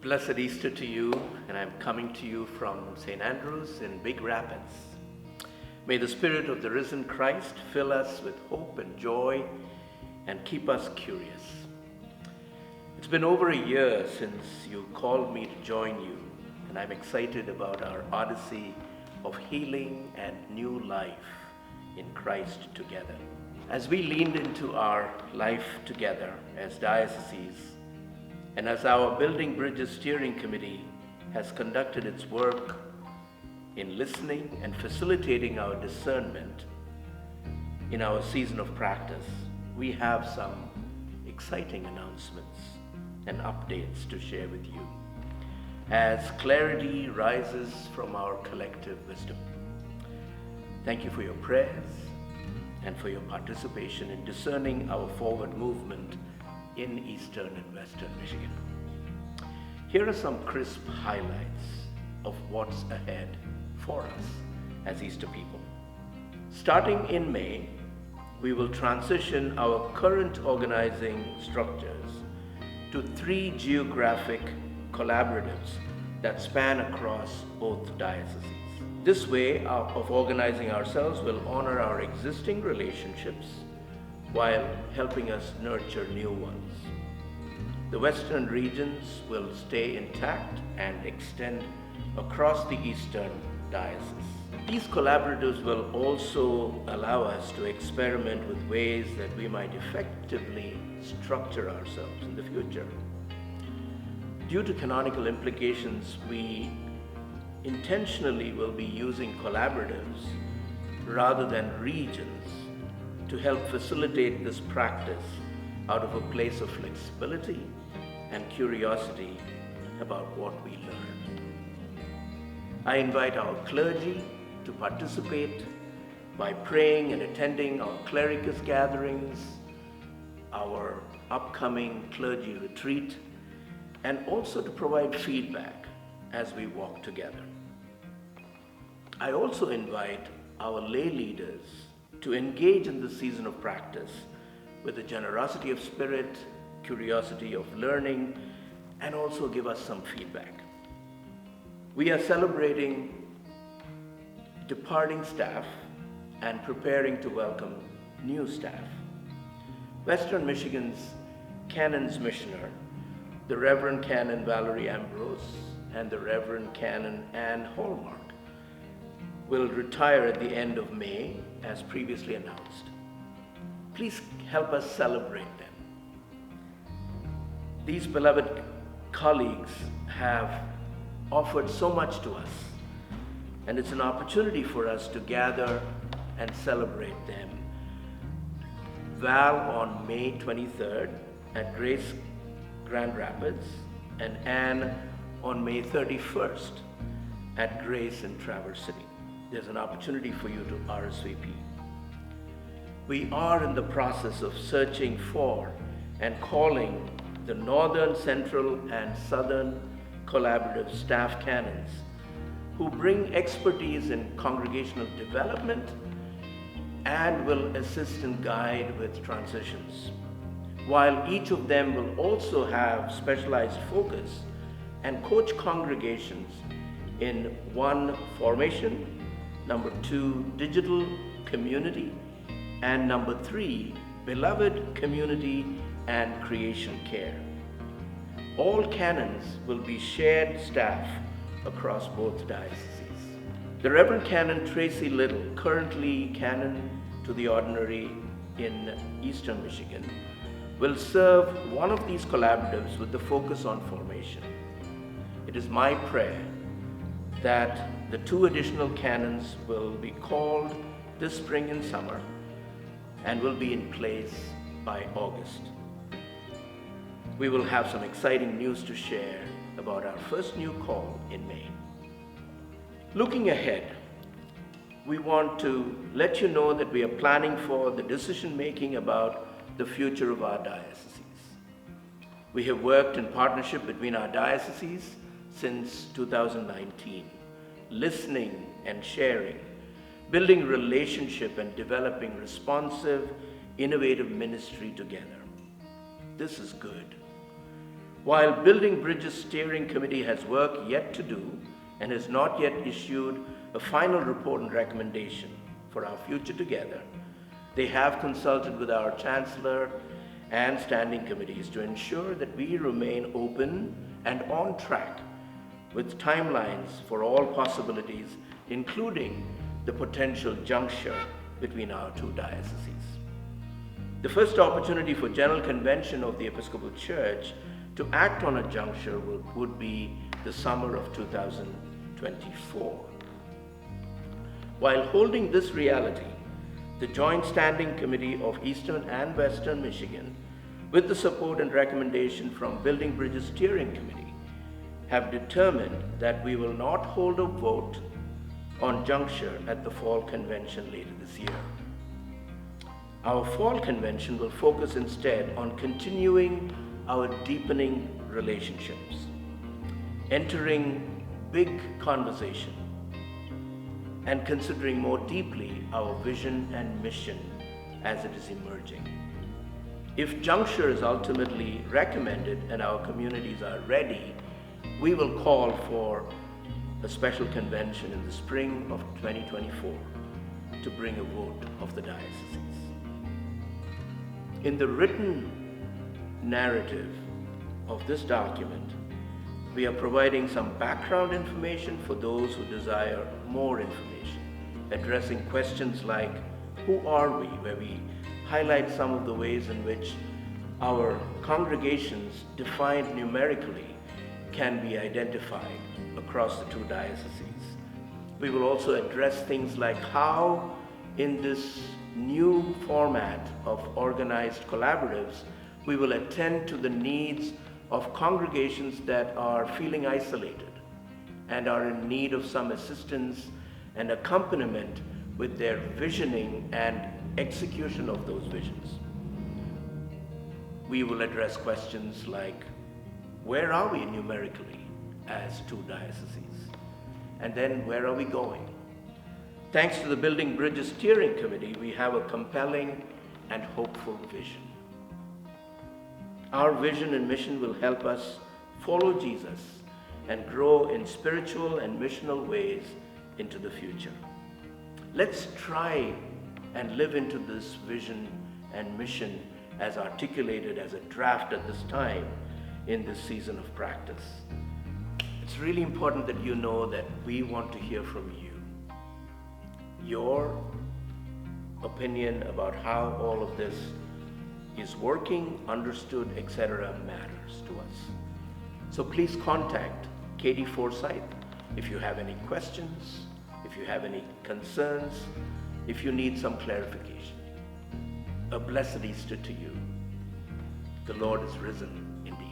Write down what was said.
Blessed Easter to you, and I'm coming to you from St. Andrews in Big Rapids. May the Spirit of the risen Christ fill us with hope and joy and keep us curious. It's been over a year since you called me to join you, and I'm excited about our odyssey of healing and new life in Christ together. As we leaned into our life together as dioceses, and as our Building Bridges Steering Committee has conducted its work in listening and facilitating our discernment in our season of practice, we have some exciting announcements and updates to share with you as clarity rises from our collective wisdom. Thank you for your prayers and for your participation in discerning our forward movement in Eastern and Western Michigan. Here are some crisp highlights of what's ahead for us as Easter people. Starting in May, we will transition our current organizing structures to 3 geographic collaboratives that span across both dioceses. This way of organizing ourselves will honor our existing relationships while helping us nurture new ones. The Western regions will stay intact and extend across the Eastern Diocese. These collaboratives will also allow us to experiment with ways that we might effectively structure ourselves in the future. Due to canonical implications, we intentionally will be using collaboratives rather than regions to help facilitate this practice out of a place of flexibility and curiosity about what we learn. I invite our clergy to participate by praying and attending our clericus gatherings, our upcoming clergy retreat, and also to provide feedback as we walk together. I also invite our lay leaders to engage in this season of practice with a generosity of spirit, curiosity of learning, and also give us some feedback. We are celebrating departing staff and preparing to welcome new staff. Western Michigan's Canons Missioner, the Reverend Canon Valerie Ambrose and the Reverend Canon Ann Hallmark, will retire at the end of May, as previously announced. Please help us celebrate them. These beloved colleagues have offered so much to us, and it's an opportunity for us to gather and celebrate them. Val on May 23rd at Grace Grand Rapids, and Anne on May 31st at Grace in Traverse City. There's an opportunity for you to RSVP. We are in the process of searching for and calling the Northern, Central, and Southern Collaborative staff canons who bring expertise in congregational development and will assist and guide with transitions, while each of them will also have specialized focus and coach congregations in 1, formation, 2, digital community, and 3, beloved community and creation care. All canons will be shared staff across both dioceses. The Reverend Canon Tracy Little, currently Canon to the Ordinary in Eastern Michigan, will serve one of these collaboratives with the focus on formation. It is my prayer that the 2 additional canons will be called this spring and summer and will be in place by August. We will have some exciting news to share about our first new call in May. Looking ahead, we want to let you know that we are planning for the decision making about the future of our dioceses. We have worked in partnership between our dioceses since 2019, listening and sharing, building relationship and developing responsive, innovative ministry together. This is good. While Building Bridges Steering Committee has work yet to do and has not yet issued a final report and recommendation for our future together, they have consulted with our Chancellor and standing committees to ensure that we remain open and on track with timelines for all possibilities, including the potential juncture between our two dioceses. The first opportunity for General Convention of the Episcopal Church to act on a juncture would be the summer of 2024. While holding this reality, the Joint Standing Committee of Eastern and Western Michigan, with the support and recommendation from Building Bridges Steering Committee, have determined that we will not hold a vote on juncture at the Fall Convention later this year. Our Fall Convention will focus instead on continuing our deepening relationships, entering big conversation, and considering more deeply our vision and mission as it is emerging. If juncture is ultimately recommended and our communities are ready, we will call for a special convention in the spring of 2024 to bring a vote of the dioceses. In the written narrative of this document, we are providing some background information for those who desire more information, addressing questions like, who are we? Where we highlight some of the ways in which our congregations, defined numerically, can be identified across the two dioceses. We will also address things like how, in this new format of organized collaboratives, we will attend to the needs of congregations that are feeling isolated and are in need of some assistance and accompaniment with their visioning and execution of those visions. We will address questions like, where are we numerically as two dioceses? And then where are we going? Thanks to the Building Bridges Steering Committee, we have a compelling and hopeful vision. Our vision and mission will help us follow Jesus and grow in spiritual and missional ways into the future. Let's try and live into this vision and mission as articulated as a draft at this time in this season of practice. It's really important that you know that we want to hear from you. Your opinion about how all of this is working, understood, etc. matters to us. So please contact Katie Forsyth if you have any questions, if you have any concerns, if you need some clarification. A blessed Easter to you. The Lord is risen indeed.